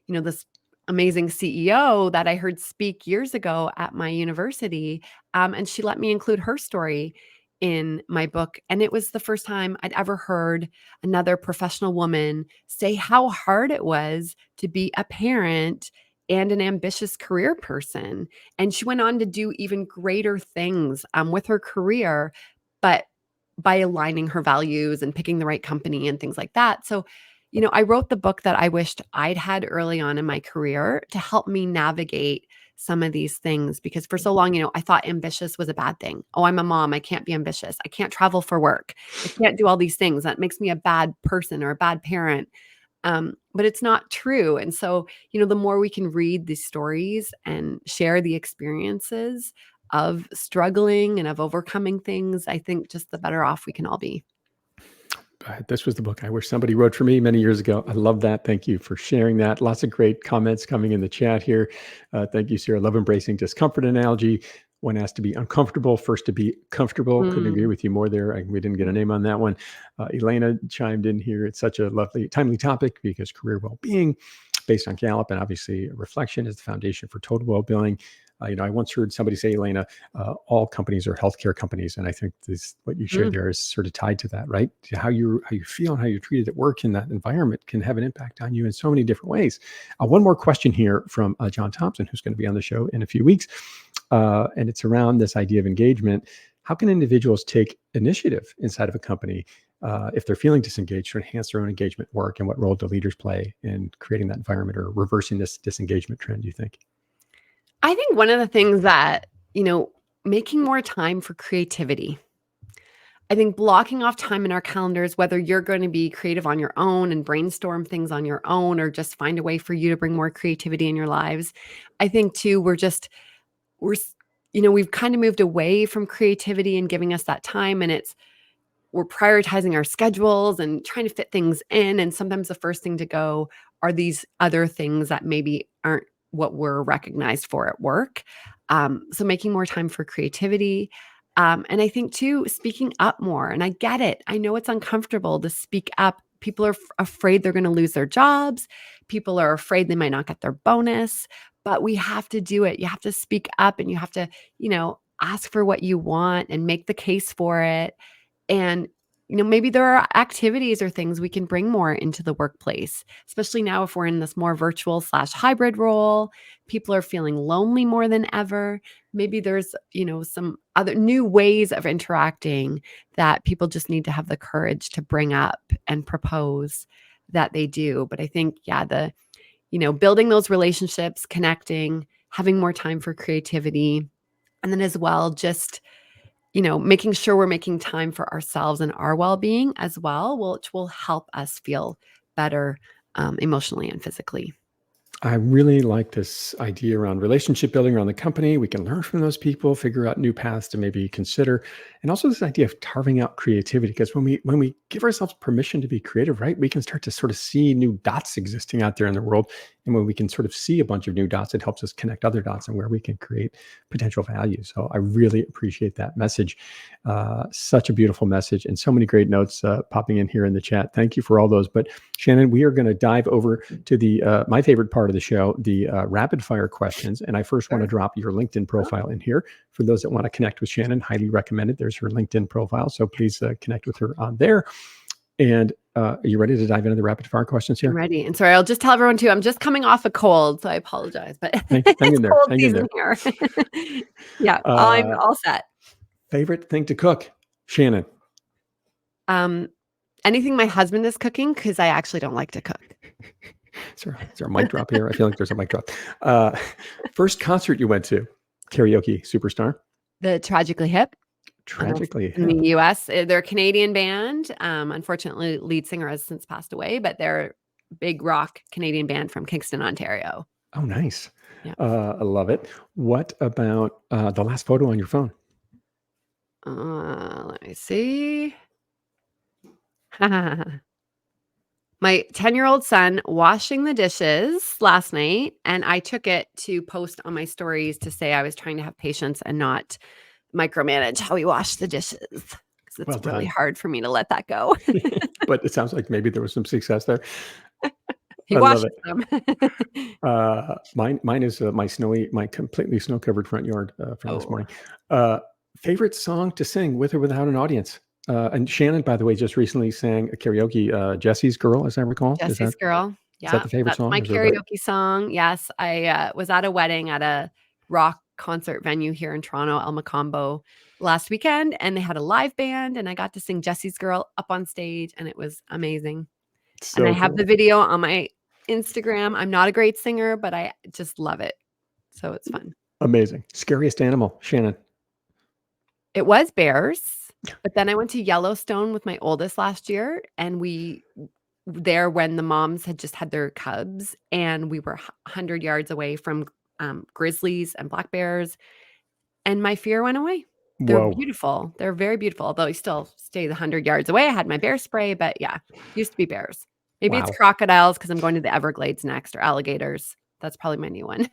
this amazing CEO that I heard speak years ago at my university. And she let me include her story in my book. And it was the first time I'd ever heard another professional woman say how hard it was to be a parent and an ambitious career person. And she went on to do even greater things with her career, but by aligning her values and picking the right company and things like that. So, I wrote the book that I wished I'd had early on in my career to help me navigate some of these things, because for so long, I thought ambitious was a bad thing. Oh, I'm a mom. I can't be ambitious. I can't travel for work. I can't do all these things. That makes me a bad person or a bad parent. But it's not true. And so, the more we can read these stories and share the experiences of struggling and of overcoming things, I think just the better off we can all be. This was the book I wish somebody wrote for me many years ago. I love that. Thank you for sharing that. Lots of great comments coming in the chat here. Thank you, Sarah. Love embracing discomfort analogy. One has to be uncomfortable first to be comfortable. Couldn't agree with you more there. We didn't get a name on that one. Elena chimed in here. It's such a lovely, timely topic because career well-being based on Gallup and obviously reflection is the foundation for total well-being. I once heard somebody say, Elena, all companies are healthcare companies, and I think what you shared there is sort of tied to that, right? How you feel and how you're treated at work in that environment can have an impact on you in so many different ways. One more question here from John Thompson, who's going to be on the show in a few weeks, and it's around this idea of engagement. How can individuals take initiative inside of a company if they're feeling disengaged to enhance their own engagement work, and what role do leaders play in creating that environment or reversing this disengagement trend, do you think? I think one of the things that, making more time for creativity. I think blocking off time in our calendars, whether you're going to be creative on your own and brainstorm things on your own, or just find a way for you to bring more creativity in your lives. I think too, we've kind of moved away from creativity and giving us that time, and we're prioritizing our schedules and trying to fit things in. And sometimes the first thing to go are these other things that maybe aren't what we're recognized for at work. So making more time for creativity. And I think too, speaking up more. And I get it. I know it's uncomfortable to speak up. People are afraid they're going to lose their jobs. People are afraid they might not get their bonus, but we have to do it. You have to speak up, and you have to, ask for what you want and make the case for it. And, maybe there are activities or things we can bring more into the workplace, especially now if we're in this more virtual/hybrid role. People are feeling lonely more than ever. Maybe there's, some other new ways of interacting that people just need to have the courage to bring up and propose that they do. But I think, building those relationships, connecting, having more time for creativity, and then as well, just making sure we're making time for ourselves and our well-being as well, which will help us feel better emotionally and physically. I really like this idea around relationship building around the company. We can learn from those people, figure out new paths to maybe consider, and also this idea of carving out creativity. Because when we give ourselves permission to be creative, right, we can start to sort of see new dots existing out there in the world. And when we can sort of see a bunch of new dots, it helps us connect other dots and where we can create potential value. So I really appreciate that message. Such a beautiful message, and so many great notes popping in here in the chat. Thank you for all those. But Shannon, we are going to dive over to the my favorite part of the show, the rapid fire questions. And I first want to drop your LinkedIn profile in here for those that want to connect with Shannon. Highly recommended. There's her LinkedIn profile, so please connect with her on there. And are you ready to dive into the rapid fire questions here? I'm ready. And sorry, I'll just tell everyone too, I'm just coming off a cold, so I apologize. But hang in there. cold Hang in season there. here. Yeah, I'm all set. Favorite thing to cook, Shannon? Anything my husband is cooking, because I actually don't like to cook. Is there a mic drop here? I feel like there's a mic drop. First concert you went to, karaoke superstar? The Tragically Hip. Tragically Hip. In the U.S. They're a Canadian band. Unfortunately, lead singer has since passed away, but they're a big rock Canadian band from Kingston, Ontario. Oh, nice. Yeah. I love it. What about the last photo on your phone? Let me see. My 10-year-old son washing the dishes last night, and I took it to post on my stories to say I was trying to have patience and not micromanage how he washed the dishes. it's Well really done. hard for me to let that go. But it sounds like maybe there was some success there. He I love washes it. them. Mine is my completely snow-covered front yard from this Oh, morning. Favorite song to sing with or without an audience? And Shannon, by the way, just recently sang a karaoke, "Jesse's Girl," as I recall. Jesse's Girl. Is that Yeah, the favorite that's song, my or is there a better? karaoke song. Yes, I was at a wedding at a rock concert venue here in Toronto, El Macombo, last weekend, and they had a live band, and I got to sing Jesse's Girl up on stage, and it was amazing. And I So have the cool. video on my Instagram. I'm not a great singer, but I just love it. So it's fun. Amazing. Scariest animal, Shannon? It was bears, but then I went to Yellowstone with my oldest last year, and we there when the moms had just had their cubs, and we were 100 yards away from, grizzlies and black bears, and my fear went away. They're Whoa. beautiful. They're very beautiful, although I still stay the 100 yards away. I had my bear spray, but yeah, used to be bears. Maybe it's Wow. crocodiles because 'cause I'm going to the Everglades next, or alligators. That's probably my new one.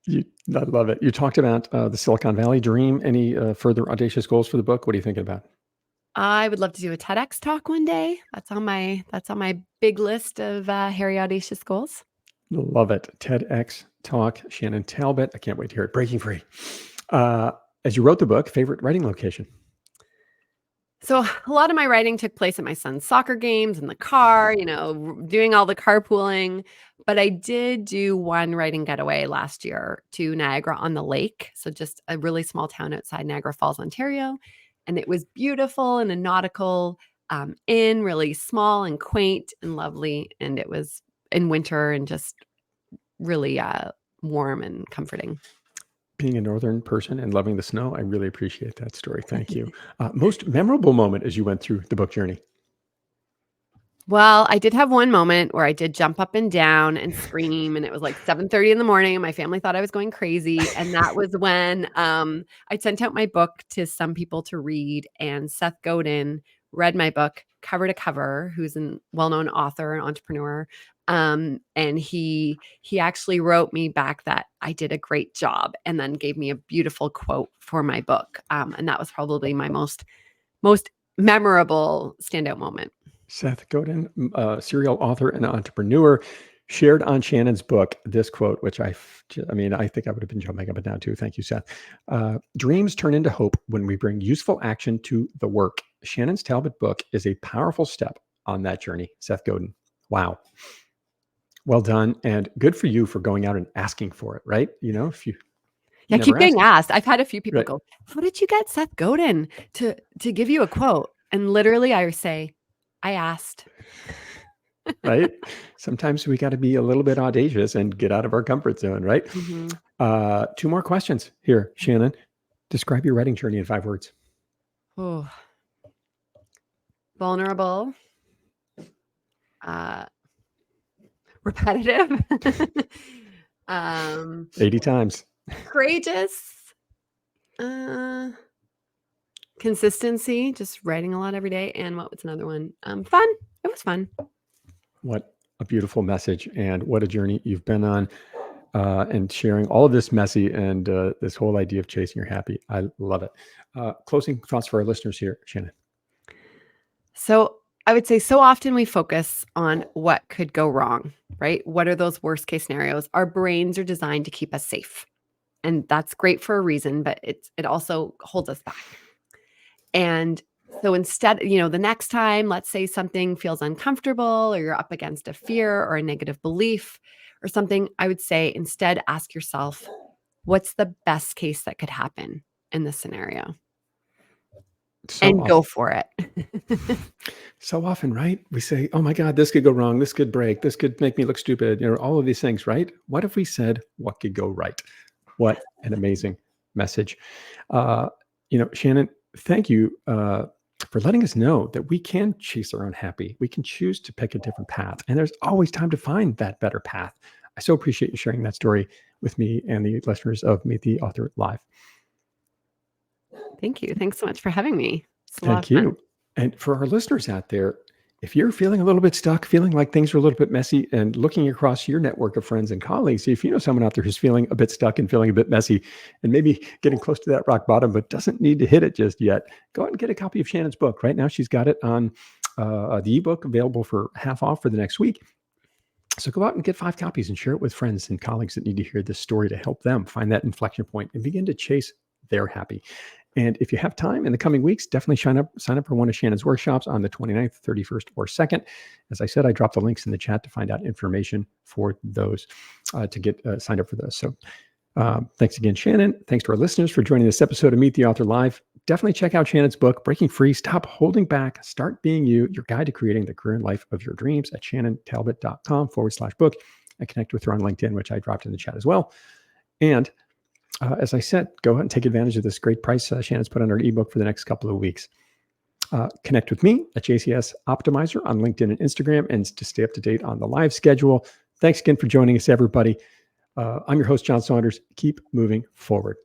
I love it. You talked about the Silicon Valley dream. Any further audacious goals for the book? What are you thinking about? I would love to do a TEDx talk one day. That's on my big list of, hairy audacious goals. Love it. TEDx talk, Shannon Talbot. I can't wait to hear it. Breaking free. Uh, as you wrote the book, favorite writing location? So a lot of my writing took place at my son's soccer games, in the car, doing all the carpooling. But I did do one writing getaway last year to Niagara-on-the-Lake. So just a really small town outside Niagara Falls, Ontario. And it was beautiful in a nautical inn, really small and quaint and lovely. And it was in winter and just really warm and comforting. Being a northern person and loving the snow, I really appreciate that story. Thank you. Most memorable moment as you went through the book journey? Well, I did have one moment where I did jump up and down and scream, and it was like 7:30 in the morning, and my family thought I was going crazy, and that was when, I sent out my book to some people to read, and Seth Godin read my book cover to cover, who's a well-known author and entrepreneur, and he actually wrote me back that I did a great job, and then gave me a beautiful quote for my book, and that was probably my most memorable standout moment. Seth Godin, serial author and entrepreneur, shared on Shannon's book this quote, which I think I would have been jumping up and down too. Thank you, Seth. Dreams turn into hope when we bring useful action to the work. Shannon's Talbot book is a powerful step on that journey. Seth Godin. Wow. Well done. And good for you for going out and asking for it, right? If you Yeah, I keep never ask, getting asked. I've had a few people right? go, "How did you get Seth Godin to give you a quote?" And literally I say, "I asked." Right? Sometimes we got to be a little bit audacious and get out of our comfort zone, right? Mhm. Two more questions here, Shannon. Describe your writing journey in 5 words. Ooh. Vulnerable, uh, repetitive, um, 80 times. courageous, uh, consistency, just writing a lot every day, and what was another one? Fun. It was fun. What a beautiful message, and what a journey you've been on, and sharing all of this messy and this whole idea of chasing your happy. I love it. Closing thoughts for our listeners here, Shannon. So I would say so often we focus on what could go wrong, right? What are those worst case scenarios? Our brains are designed to keep us safe. And that's great for a reason, but it also holds us back. And so instead, the next time, let's say something feels uncomfortable or you're up against a fear or a negative belief or something, I would say instead ask yourself, what's the best case that could happen in this scenario? So And go often, for it. so often, right? We say, "Oh my God, this could go wrong. This could break. This could make me look stupid." All of these things, right? What if we said, "What could go right?" What an amazing message. Uh, Shannon, thank you for letting us know that we can chase our own happy. We can choose to pick a different path, and there's always time to find that better path. I so appreciate you sharing that story with me and the listeners of Meet the Author Live. Thank you. Thanks so much for having me. It's a lot of Thank fun. you. And for our listeners out there, If you're feeling a little bit stuck, feeling like things are a little bit messy, and looking across your network of friends and colleagues, see if you know someone out there who's feeling a bit stuck and feeling a bit messy and maybe getting close to that rock bottom, but doesn't need to hit it just yet, go out and get a copy of Shannon's book. Right now, she's got it on the ebook available for half off for the next week. So go out and get 5 copies and share it with friends and colleagues that need to hear this story to help them find that inflection point and begin to chase their happy. And if you have time in the coming weeks, definitely sign up for one of Shannon's workshops on the 29th, 31st, or 2nd. As I said, I dropped the links in the chat to find out information for those to get signed up for those. So thanks again, Shannon. Thanks to our listeners for joining this episode of Meet the Author Live. Definitely check out Shannon's book, Breaking Free, Stop Holding Back, Start Being You, your guide to creating the career and life of your dreams at shannontalbot.com/book. And connect with her on LinkedIn, which I dropped in the chat as well. And as I said, go ahead and take advantage of this great price Shannon's put on her ebook for the next couple of weeks. Connect with me at JCS Optimizer on LinkedIn and Instagram, and to stay up to date on the live schedule. Thanks again for joining us, everybody. I'm your host, John Saunders. Keep moving forward.